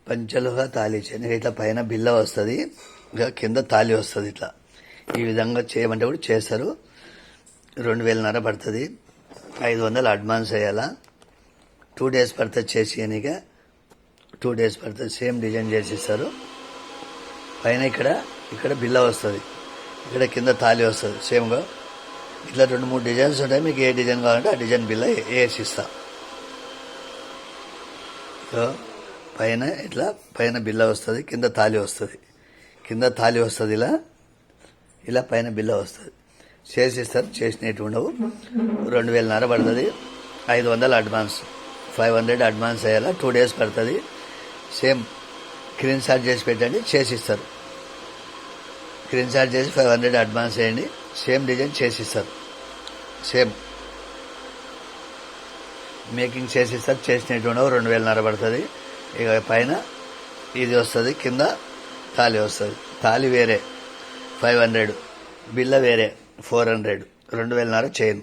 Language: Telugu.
పంచలుగా తాళి చైన్ ఇట్లా పైన బిల్ల వస్తుంది, ఇక కింద తాళి వస్తుంది. ఇట్లా ఈ విధంగా చేయమంటే కూడా చేస్తారు. 2,500 పడుతుంది. 500 అడ్వాన్స్ వేయాలా. 2 days పడుతుంది చేసి అనిక 2 days పడుతుంది. సేమ్ డిజైన్ చేసిస్తారు. పైన ఇక్కడ బిల్ల వస్తుంది, ఇక్కడ కింద తాళి వస్తుంది సేమ్గా. ఇట్లా 2-3 డిజైన్స్ ఉంటాయి. మీకు ఏ డిజైన్ కావాలంటే ఆ డిజైన్ బిల్ల వేసిస్తా. పైన బిల్ల వస్తుంది, కింద తాళి వస్తుంది. ఇలా పైన బిల్ల వస్తుంది. చేసిస్తారు. చేసినట్టు ఉండవు. 2,500 పడుతుంది. 500 అడ్వాన్స్, 500 అడ్వాన్స్ వేయాలా. 2 days పడుతుంది. సేమ్ స్క్రీన్ షాట్ చేసి పెట్టండి, చేసిస్తారు. స్క్రీన్ షాట్ చేసి 500 అడ్వాన్స్ వేయండి. సేమ్ డిజైన్ చేసిస్తారు. సేమ్ మేకింగ్ చేసిస్తారు. చేసినట్టు ఉండవు. 2,500 పడుతుంది. ఇక పైన ఇది వస్తుంది, కింద తాళి వస్తుంది. తాళి వేరే 500, బిల్ల వేరే 400. 2,500 చైన్.